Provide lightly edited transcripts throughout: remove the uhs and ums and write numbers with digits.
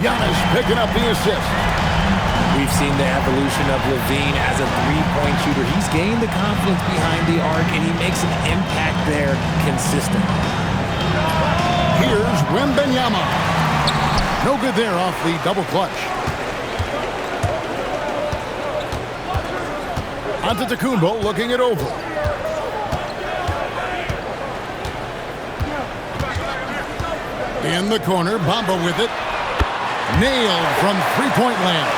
Giannis picking up the assist. We've seen the evolution of LaVine as a three-point shooter. He's gained the confidence behind the arc, and he makes an impact there consistent. Here's Wembanyama. No good there off the double clutch. Antetokounmpo looking it over. In the corner, Bamba with it. Nailed from three-point land.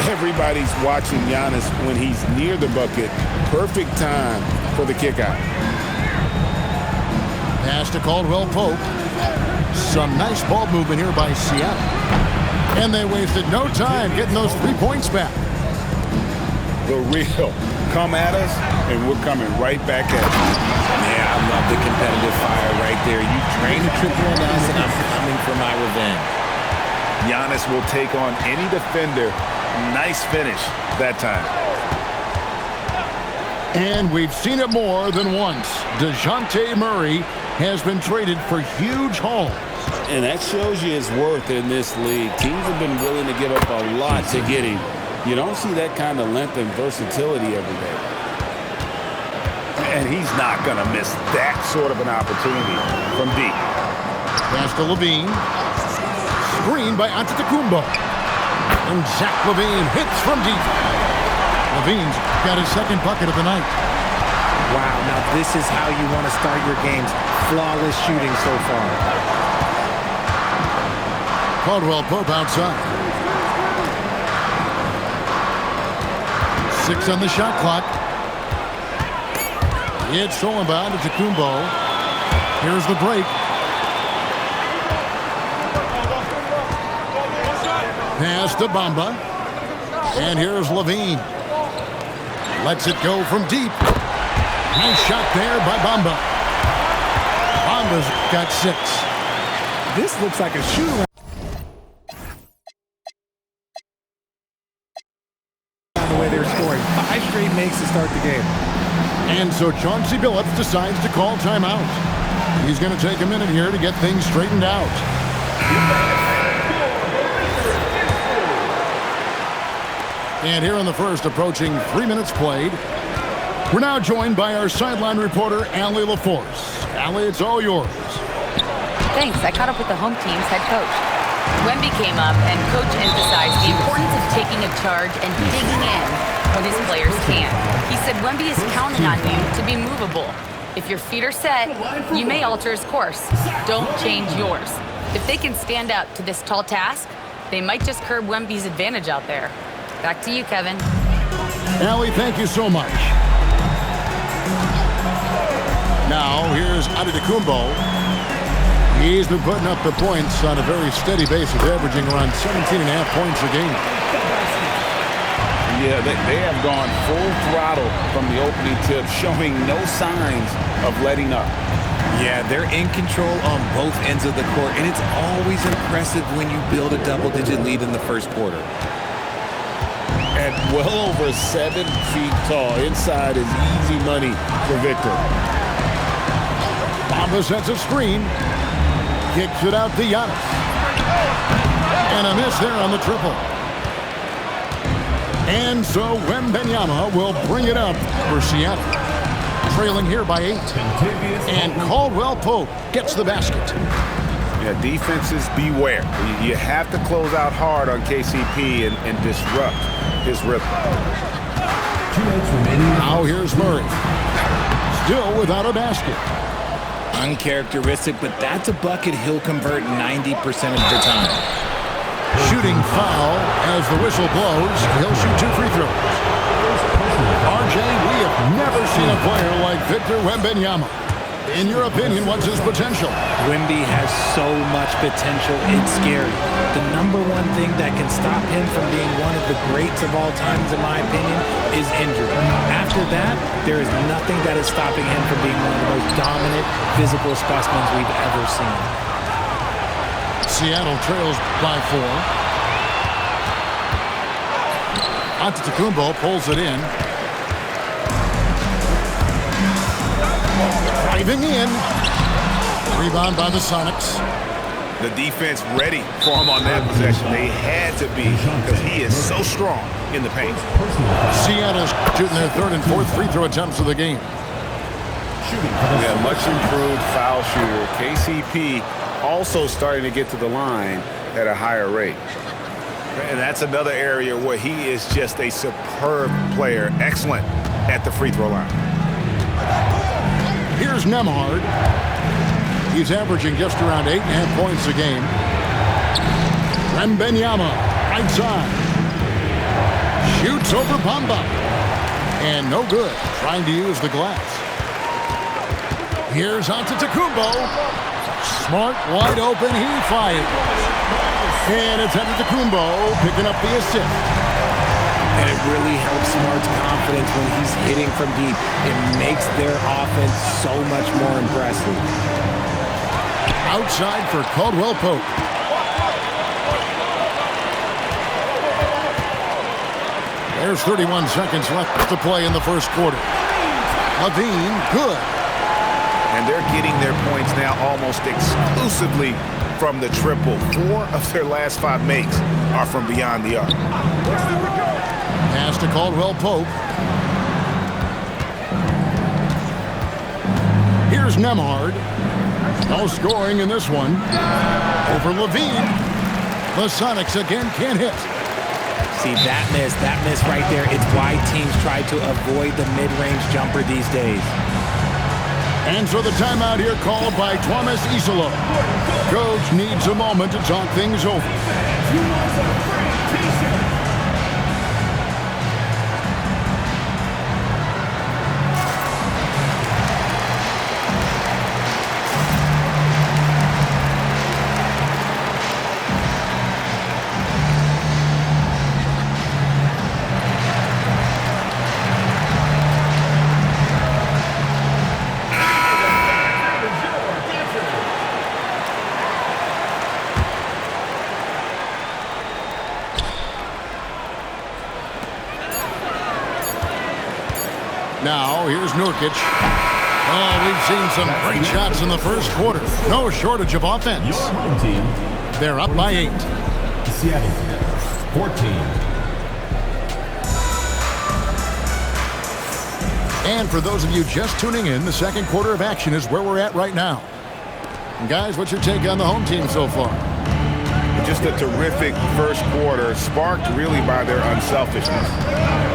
Everybody's watching Giannis when he's near the bucket. Perfect time for the kickout. Pass to Caldwell Pope. Some nice ball movement here by Seattle. And they wasted no time getting those 3 points back. The real come at us, and we're coming right back at you. Yeah, I love the competitive fire right there. You drain a triple on us, and I'm coming for my revenge. Giannis will take on any defender. Nice finish that time. And we've seen it more than once. DeJounte Murray has been traded for huge hauls. And that shows you his worth in this league. Teams have been willing to give up a lot to get him. You don't see that kind of length and versatility every day. And he's not going to miss that sort of an opportunity from deep. Pass to LaVine. Screen by Antetokounmpo. And Zach LaVine hits from deep. LaVine's got his second bucket of the night. Wow, now this is how you want to start your games. Flawless shooting so far. Caldwell Pope outside. 6 on the shot clock. It's stolen by Antetokounmpo. Here's the break. Pass to Bamba. And here's LaVine. Lets it go from deep. Nice shot there by Bamba. Bamba's got 6. This looks like a shootout. The way they're scoring. 5 straight makes to start the game. And so Chauncey Billups decides to call timeout. He's going to take a minute here to get things straightened out. And here in the first, approaching 3 minutes played. We're now joined by our sideline reporter, Allie LaForce. Allie, it's all yours. Thanks. I caught up with the home team's head coach. Wemby came up, and Coach emphasized the importance of taking a charge and digging in when his players can't. He said Wemby is counting on you to be movable. If your feet are set, you may alter his course. Don't change yours. If they can stand up to this tall task, they might just curb Wemby's advantage out there. Back to you, Kevin. Allie, thank you so much. Now, here's Antetokounmpo. He's been putting up the points on a very steady basis, averaging around 17.5 points a game. Yeah, they have gone full throttle from the opening tip, showing no signs of letting up. Yeah, they're in control on both ends of the court, and it's always impressive when you build a double-digit lead in the first quarter. At well over 7 feet tall, inside is easy money for Victor. Bamba sets a screen. Kicks it out to Giannis. And a miss there on the triple. And so Wembanyama will bring it up for Seattle. Trailing here by 8. And Caldwell Pope gets the basket. Yeah, defenses beware. You have to close out hard on KCP and disrupt his rhythm. Now here's Murray. Still without a basket. Uncharacteristic, but that's a bucket he'll convert 90% of the time. Shooting foul as the whistle blows. He'll shoot 2 free throws. RJ, we have never seen a player like Victor Wembanyama. In your opinion, what's his potential? Wemby has so much potential, it's scary. The number one thing that can stop him from being one of the greats of all times, in my opinion, is injury. After that, there is nothing that is stopping him from being one of the most dominant physical specimens we've ever seen. Seattle trails by 4. Antetokounmpo pulls it in. Driving in. Rebound by the Sonics. The defense ready for him on that possession. They had to be because he is so strong in the paint. Seattle's shooting their third and fourth free throw attempts of the game. Yeah, much improved foul shooter. KCP also starting to get to the line at a higher rate. And that's another area where he is just a superb player. Excellent at the free throw line. Here's Nembhard. He's averaging just around 8.5 points a game. Wembanyama, right side. Shoots over Bamba. And no good, trying to use the glass. Here's Antetokounmpo. Smart, wide open, he fires. And it's Antetokounmpo picking up the assist. And it really helps Smart's confidence when he's hitting from deep. It makes their offense so much more impressive. Outside for Caldwell Pope. There's 31 seconds left to play in the first quarter. Levine, good. And they're getting their points now almost exclusively from the triple. 4 of their last 5 makes are from beyond the arc. Pass to Caldwell Pope. Here's Nembhard. No scoring in this one. Over Levine. The Sonics again can't hit. See, that miss right there, it's why teams try to avoid the mid-range jumper these days. And so the timeout here called by Thomas Isolo. Coach needs a moment to talk things over. Now, here's Nurkic. Oh, we've seen some great shots in the first quarter. No shortage of offense. Your home team. They're up by 8. Seattle, 14. And for those of you just tuning in, the second quarter of action is where we're at right now. And guys, what's your take on the home team so far? Just a terrific first quarter, sparked really by their unselfishness.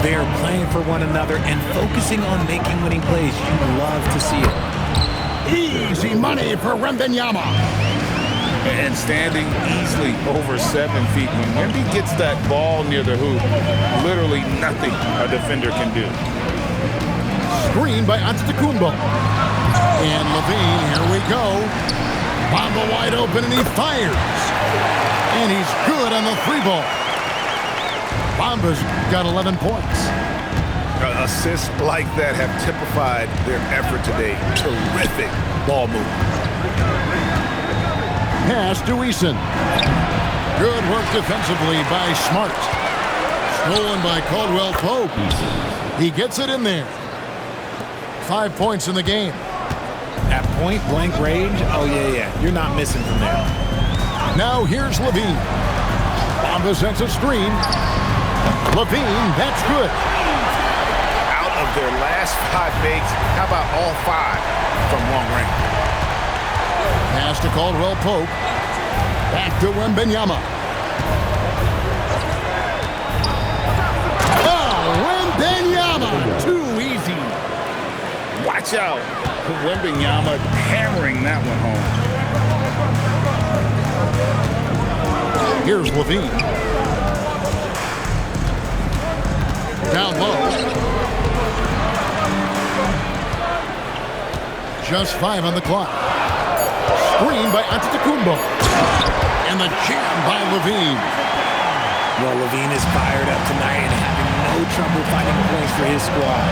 They are playing for one another and focusing on making winning plays. You love to see it. Easy money for Wembanyama. And standing easily over 7 feet. When Wemby gets that ball near the hoop, literally nothing a defender can do. Screen by Antetokounmpo. And Levine, here we go. Bamba wide open and he fires. And he's good on the 3 ball. Bamba's got 11 points. Assists like that have typified their effort today. Terrific ball movement. Pass to Eason. Good work defensively by Smart. Stolen by Caldwell Pope. He gets it in there. 5 points in the game. At point-blank range, oh, yeah. You're not missing from there. Now here's Levine. Bamba sends a screen. Levine, that's good. Out of their last 5 makes, how about all 5 from long range? Pass to Caldwell Pope. Back to Wembanyama. Oh, Wembanyama! Too easy. Watch out. Wembanyama hammering that one home. Here's Levine. Down low. Just 5 on the clock. Screen by Antetokounmpo. And the jam by Levine. Well, Levine is fired up tonight and having no trouble finding points for his squad.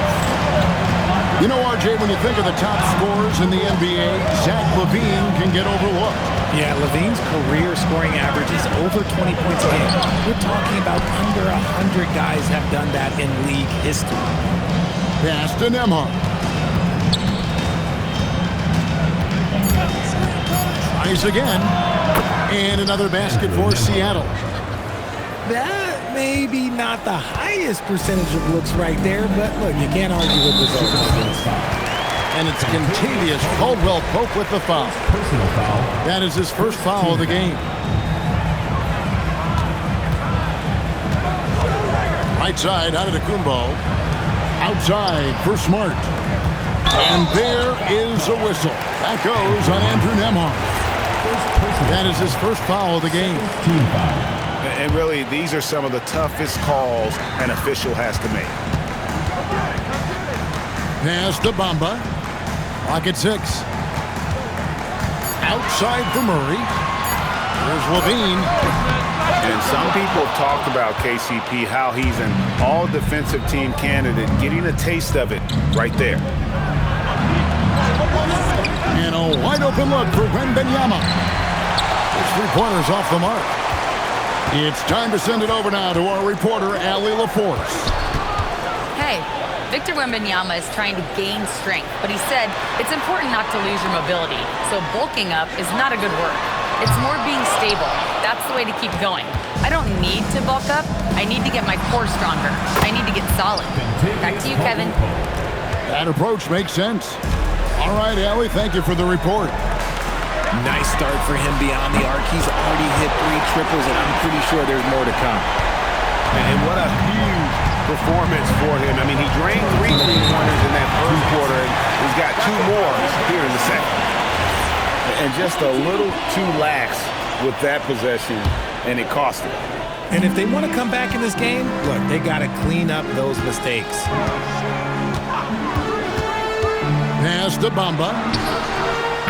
You know, RJ, when you think of the top scorers in the NBA, Zach LaVine can get overlooked. Yeah, Levine's career scoring average is over 20 points a game. We're talking about under 100 guys have done that in league history. Pass to Nembhard. Tries again. And another basket for Seattle. That may be not the highest percentage of looks right there, but look, you can't argue with results. And it's Contavious Caldwell Pope with the foul. Personal foul. That is his first foul of the game. Right side, Antetokounmpo. Outside for Smart. And there is a whistle. That goes on Andrew Nembhard. That is his first foul of the game. Team foul. And really, these are some of the toughest calls an official has to make. Pass to Bamba. Clock at 6. Outside for Murray. Here's Levine. And some people have talked about KCP, how he's an all-defensive team candidate, getting a taste of it right there. And a wide-open look for Wembanyama. His three-pointers off the mark. It's time to send it over now to our reporter, Allie LaForce. Hey, Victor Wembanyama is trying to gain strength, but he said it's important not to lose your mobility, so bulking up is not a good word. It's more being stable. That's the way to keep going. I don't need to bulk up. I need to get my core stronger. I need to get solid. Back to you, Kevin. That approach makes sense. All right, Allie, thank you for the report. Nice start for him beyond the arc. He's already hit 3 triples, and I'm pretty sure there's more to come. And what a huge performance for him. I mean, he drained 3 three-pointers in that first quarter, and he's got 2 more here in the second. And just a little too lax with that possession, and it cost him. And if they want to come back in this game, look, they got to clean up those mistakes. Pass to Bamba.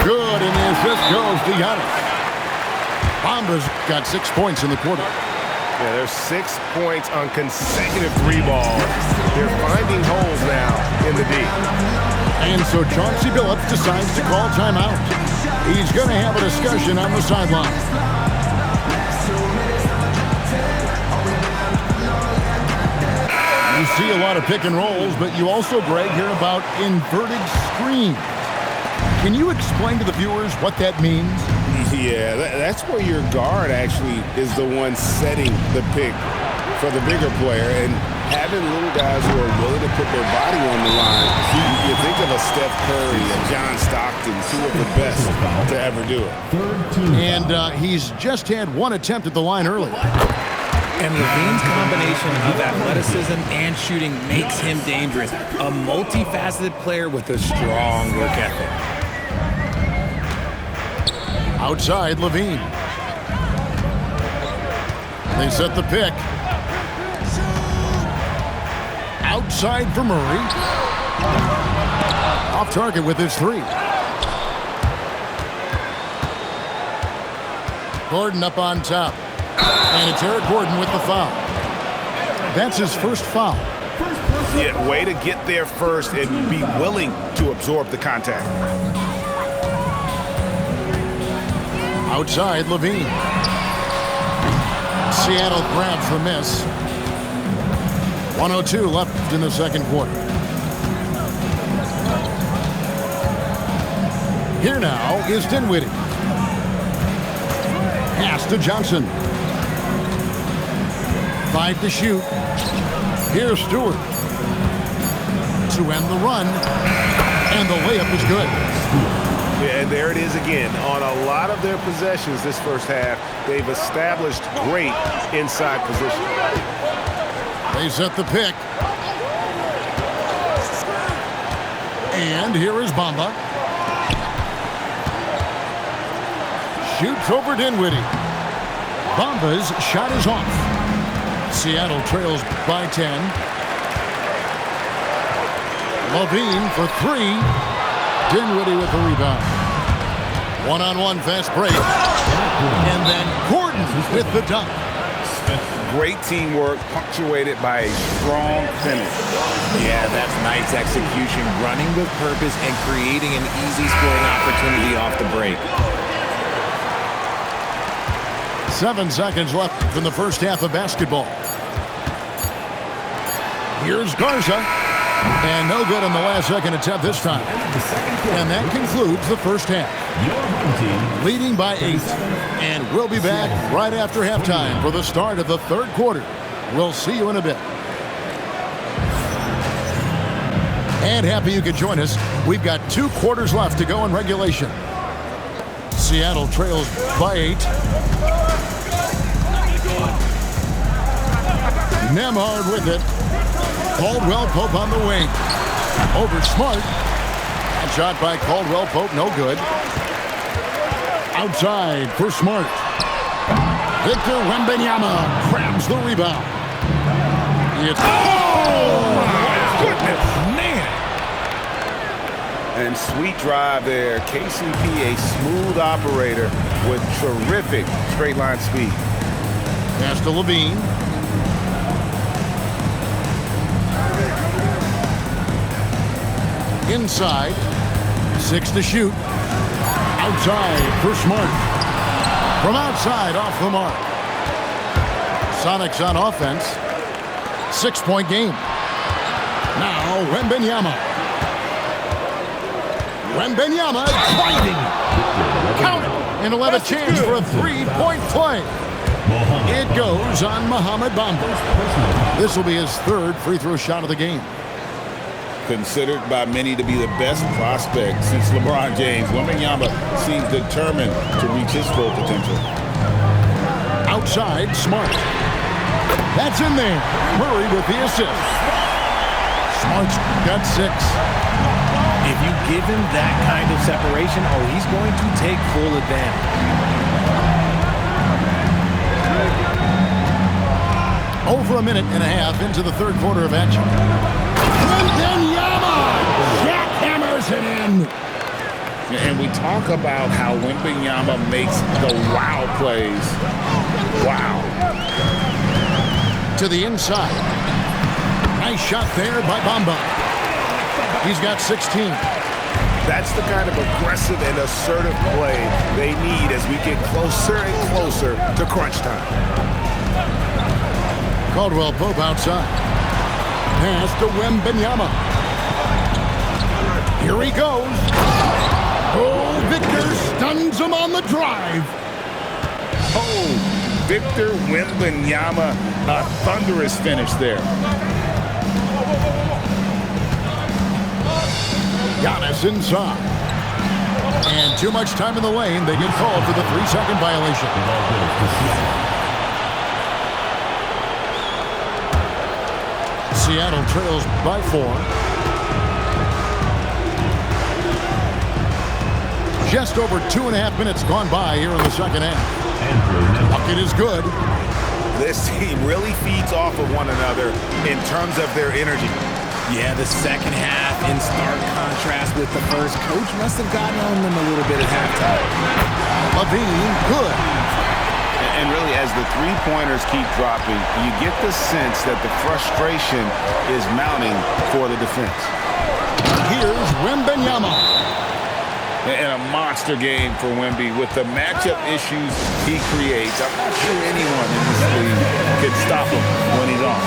Good, and the assist goes to Giannis. Bamba's got 6 points in the quarter. Yeah, there's 6 points on consecutive 3 balls. They're finding holes now in the D. And so Chauncey Billups decides to call timeout. He's going to have a discussion on the sideline. You see a lot of pick and rolls, but you also, Greg, hear about inverted screens. Can you explain to the viewers what that means? Yeah, that's where your guard actually is the one setting the pick for the bigger player, and having little guys who are willing to put their body on the line. You think of a Steph Curry, a John Stockton, 2 of the best to ever do it. And he's just had 1 attempt at the line earlier. And Levine's combination of athleticism and shooting makes him dangerous. A multifaceted player with a strong work ethic. Outside, Levine. They set the pick. Outside for Murray. Off target with his 3. Gordon up on top. And it's Eric Gordon with the foul. That's his first foul. Yeah, way to get there first and be willing to absorb the contact. Outside, Levine. Seattle grabs the miss. 1:02 left in the second quarter. Here now is Dinwiddie. Pass to Johnson. 5 to shoot. Here's Stewart. To end the run. And the layup is good. Yeah, and there it is again. On a lot of their possessions this first half, they've established great inside position. They set the pick. And here is Bamba. Shoots over Dinwiddie. Bamba's shot is off. Seattle trails by 10. Levine for 3. Dinwiddie with the rebound. 1-on-1 fast break. And then Gordon with the dunk. Great teamwork punctuated by a strong finish. Yeah, that's nice execution, running with purpose and creating an easy scoring opportunity off the break. 7 seconds left in the first half of basketball. Here's Garza. And no good on the last second attempt this time. And that concludes the first half. Your home team Leading by 8. And we'll be back right after halftime for the start of the third quarter. We'll see you in a bit. And happy you could join us. We've got 2 quarters left to go in regulation. Seattle trails by 8. Nembhard with it. Caldwell Pope on the wing. Over Smart. And shot by Caldwell Pope, no good. Outside for Smart. Victor Wembanyama grabs the rebound. It's my goodness, man. And sweet drive there. KCP, a smooth operator with terrific straight line speed. pass to Levine. Inside. 6 to shoot. Outside for Smart. From outside, off the mark. Sonics on offense. 6-point game. Now, Wembanyama. Wembanyama driving. Count it. And he'll have a chance for a 3-point play. It goes on Mohamed Bamba. This will be his 3rd free throw shot of the game. Considered by many to be the best prospect since LeBron James, Wembanyama seems determined to reach his full potential. Outside, Smart. That's in there. Murray with the assist. Smart's got 6. If you give him that kind of separation, he's going to take full advantage. Over a minute and a half into the third quarter of action. Wembanyama jackhammers it in. And we talk about how Wembanyama makes the wow plays. Wow. To the inside. Nice shot there by Bamba. He's got 16. That's the kind of aggressive and assertive play they need as we get closer and closer to crunch time. Caldwell Pope outside. Pass to Wembanyama. Here he goes. Oh, Victor stuns him on the drive. Oh, Victor Wembanyama, a thunderous finish there. Giannis inside. And too much time in the lane. They get called for the 3-second violation. Seattle trails by 4. Just over 2.5 minutes gone by here in the second half. Bucket is good. This team really feeds off of one another in terms of their energy. Yeah, the second half in stark contrast with the first. Coach must have gotten on them a little bit at halftime. Levine, good. And really, as the three-pointers keep dropping, you get the sense that the frustration is mounting for the defense. Here's Wembanyama. And a monster game for Wemby with the matchup issues he creates. I'm not sure anyone in this league can stop him when he's on.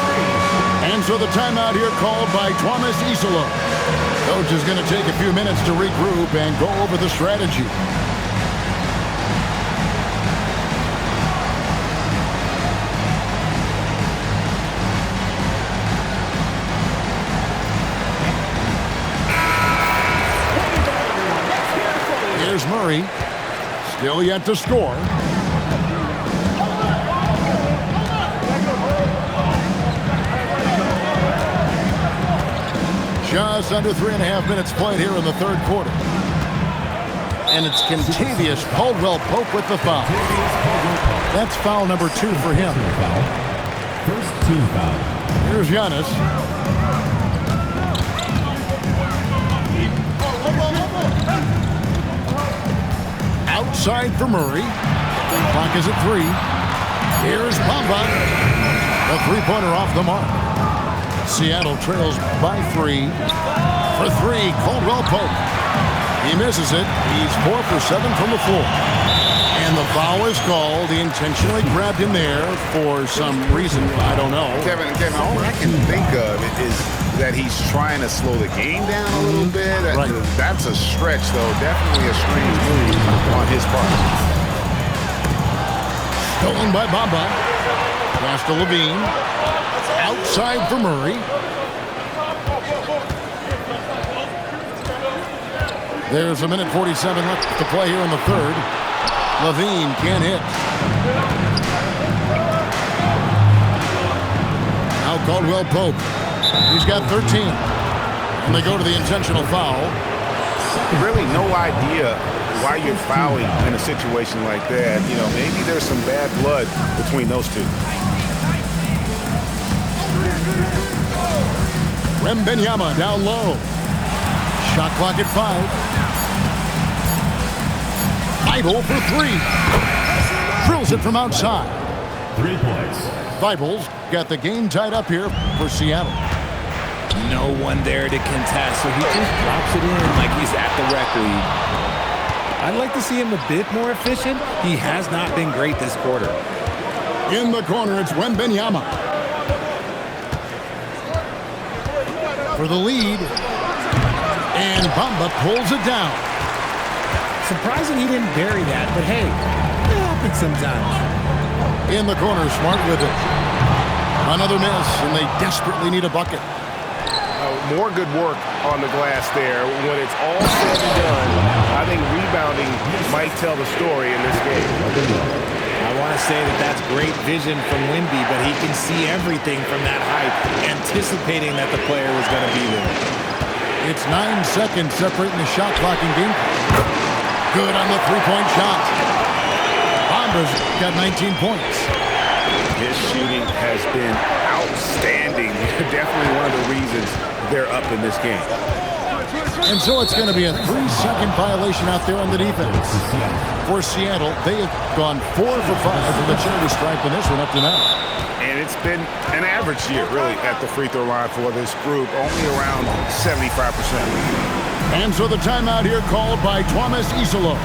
And so the timeout here called by Thomas Isola. Coach is going to take a few minutes to regroup and go over the strategy. Here's Murray. Still yet to score. Just under 3.5 minutes played here in the third quarter. And it's Kentavious Caldwell Pope with the foul. That's foul number 2 for him. First team foul. Here's Giannis. Outside for Murray. Clock is at 3. Here's Bamba. The three-pointer off the mark. Seattle trails by 3. For 3, Caldwell Pope. He misses it. He's 4 for 7 from the floor. And And the foul is called. He intentionally grabbed him there for some reason. I don't know. Kevin, all I can think of is that he's trying to slow the game down a little bit. Right. That's a stretch, though. Definitely a strange move on his part. Stolen by Bamba. Pass to Levine. Outside for Murray. There's a minute 47 left to play here in the third. Levine can't hit. Now Caldwell Pope. He's got 13. And they go to the intentional foul. Really no idea why you're fouling in a situation like that. You know, maybe there's some bad blood between those two. Wembanyama down low. Shot clock at 5. Thibault for 3. Drills it from outside. 3 points. Thibauld's got the game tied up here for Seattle. No one there to contest, so he just drops it in like he's at the rec league. I'd like to see him a bit more efficient. He has not been great this quarter. In the corner, it's Wembanyama. For the lead. And Bamba pulls it down. Surprising he didn't bury that, but hey, it happens sometimes. In the corner, Smart with it. Another miss, and they desperately need a bucket. More good work on the glass there. When it's all said and done, I think rebounding might tell the story in this game. I want to say that that's great vision from Wemby, but he can see everything from that height, anticipating that the player was going to be there. It's 9 seconds separating the shot clock and game. Good on the three-point shot. Bamba's got 19 points. His shooting has been outstanding. Definitely one of the reasons they're up in this game. And so it's going to be a 3-second violation out there on the defense. For Seattle, they have gone 4 for 5 from the charity stripe in this one up to now. And it's been an average year, really, at the free throw line for this group, only around 75%. And so the timeout here called by Thomas Isolo.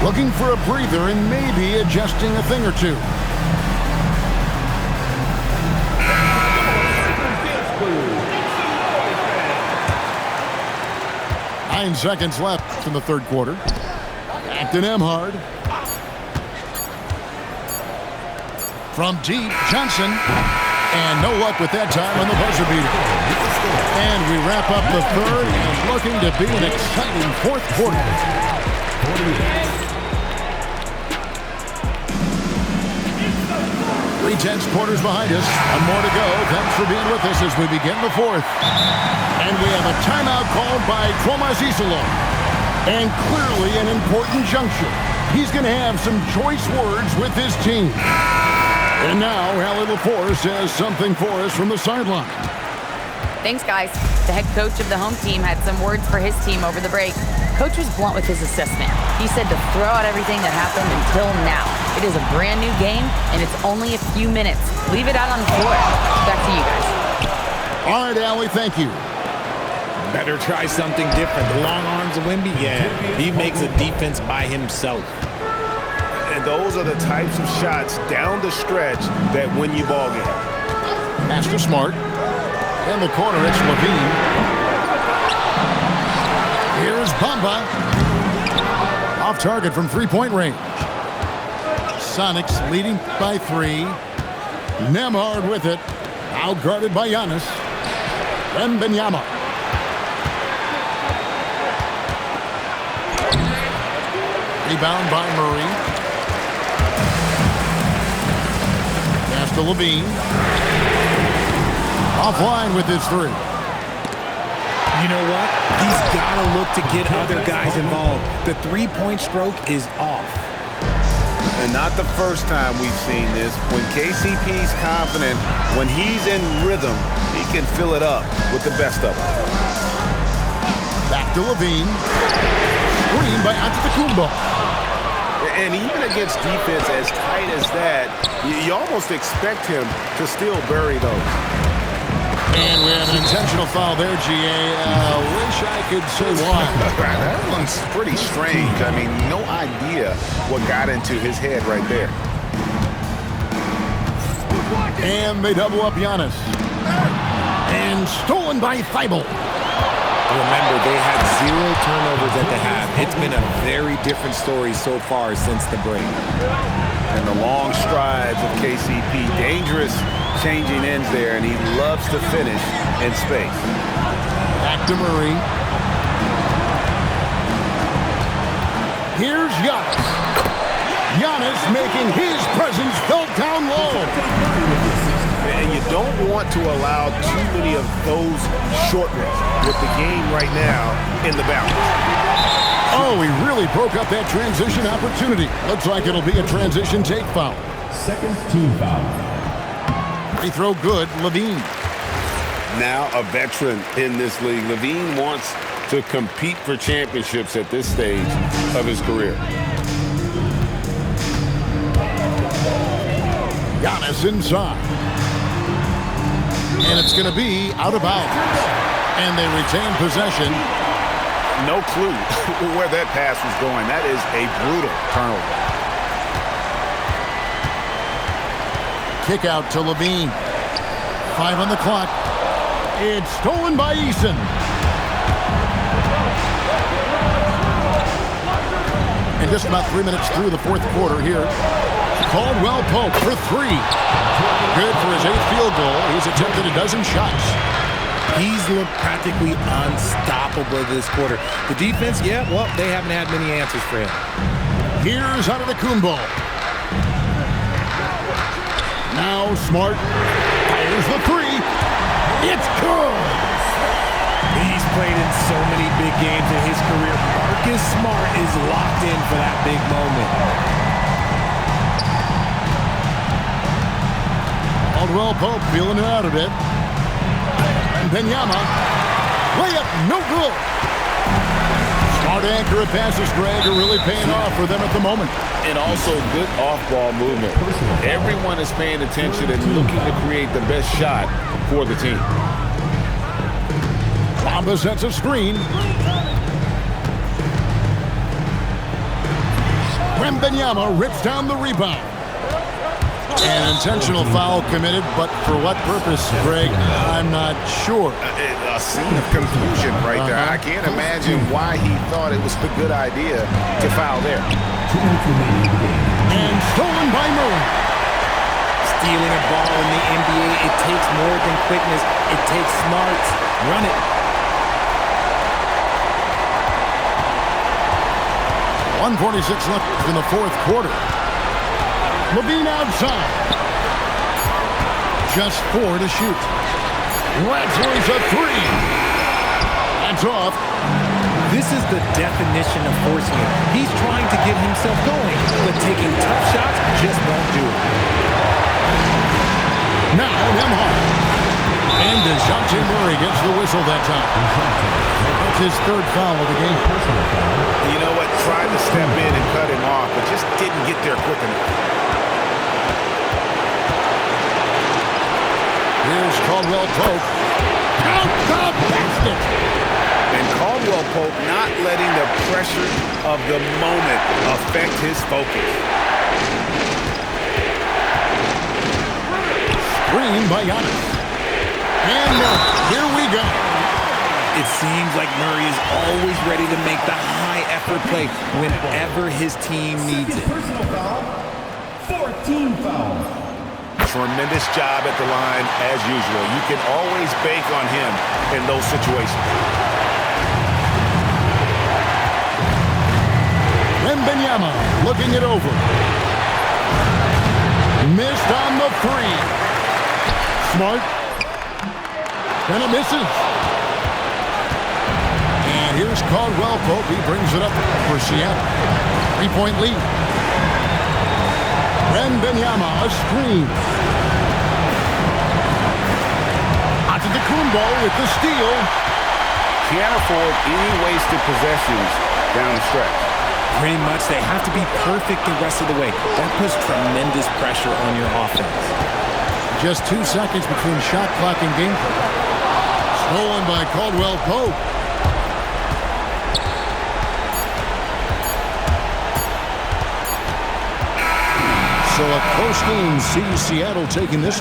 Looking for a breather and maybe adjusting a thing or two. Nine seconds left in the third quarter. Back to Nembhard. From deep, Johnson. And no luck with that time on the buzzer beater. And we wrap up the third and looking to be an exciting fourth quarter. 3/10 quarters behind us. And more to go. Thanks for being with us as we begin the fourth. And we have a timeout called by Thomas Isolo. And clearly an important juncture. He's going to have some choice words with his team. And now, Allie LaForce has something for us from the sideline. Thanks, guys. The head coach of the home team had some words for his team over the break. Coach was blunt with his assessment. He said to throw out everything that happened until now. It is a brand new game, and it's only a few minutes. Leave it out on the floor. Back to you guys. All right, Allie, thank you. Better try something different. The long arms of Wemby, yeah, he makes a defense by himself. And those are the types of shots down the stretch that win you ball game. Pass to Smart. In the corner, it's Levine. Here's Bamba. Off target from three-point range. Sonics leading by 3. Nembhard with it. Outguarded by Giannis. Wembanyama. Rebound by Murray. Pass to Levine. Offline with his 3. You know what? He's got to look to get other guys involved. The three-point stroke is off. And not the first time we've seen this. When KCP's confident, when he's in rhythm, he can fill it up with the best of them. Back to Levine. Screen by Antetokounmpo. And even against defense as tight as that, you almost expect him to still bury those. And we have an intentional foul there, GA. Wish I could say why. That one's pretty strange. I mean, no idea what got into his head right there. And they double up Giannis. And stolen by Thibault. Remember, they had 0 turnovers at the half. It's been a very different story so far since the break. And the long strides of KCP. Dangerous changing ends there, and he loves to finish in space. Back to Murray. Here's Giannis. Giannis making his presence felt down low. And you don't want to allow too many of those short ones with the game right now in the balance. Oh, he really broke up that transition opportunity. Looks like it'll be a transition take foul. Second team foul. Free throw good, Levine. Now a veteran in this league. Levine wants to compete for championships at this stage of his career. Giannis inside. And it's going to be out of bounds. And they retain possession. No clue where that pass was going. That is a brutal turnover. Kick out to Levine. 5 on the clock. It's stolen by Eason. And just about 3 minutes through the fourth quarter here. Caldwell Pope for 3. Good for his 8th field goal. He's attempted a dozen shots. He's looked practically unstoppable this quarter. The defense, yeah, well, they haven't had many answers for him. Here's Antetokounmpo. Now Smart. Here's the 3. It's good. He's played in so many big games in his career. Marcus Smart is locked in for that big moment. Caldwell Pope feeling it out a bit. Benyama. Layup, no good. Smart accurate passes, Greg, are really paying off for them at the moment. And also good off-ball movement. Everyone is paying attention and looking to create the best shot for the team. Bamba sets a screen. Wembanyama rips down the rebound. An intentional foul committed, but for what purpose, Greg? I'm not sure. A scene of confusion right there. I can't imagine why he thought it was a good idea to foul there. And stolen by Murray. Stealing a ball in the NBA, it takes more than quickness. It takes smarts. Run it. 1:46 left in the fourth quarter. Levine outside. Just 4 to shoot. Rattler's a 3. That's off. This is the definition of forcing it. He's trying to get himself going, but taking tough shots just won't do it. Now Nembhard. And DeJounte Murray gets the whistle that time. That's his 3rd foul of the game. You know what? Tried to step in and cut him off, but just didn't get there quick enough. Here's Caldwell Pope. Count the basket. And Caldwell Pope not letting the pressure of the moment affect his focus. Screen by Giannis. And here we go. It seems like Murray is always ready to make the high-effort play whenever his team needs it. Personal foul. 14 fouls. Tremendous job at the line as usual. You can always bank on him in those situations. Wembanyama looking it over. Missed on the 3. Smart. And it misses. And here's Caldwell Pope. He brings it up for Seattle. 3-point lead. Wembanyama, a screen. Antetokounmpo with the steal. Can't afford any wasted possessions down the stretch. Pretty much, they have to be perfect the rest of the way. That puts tremendous pressure on your offense. Just 2 seconds between shot clock and game clock. Stolen by Caldwell Pope. So a close game sees Seattle taking this.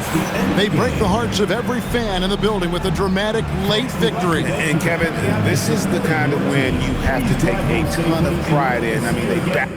They break the hearts of every fan in the building with a dramatic late victory. And Kevin, this is the kind of win you have to take a ton of pride in. I mean, they back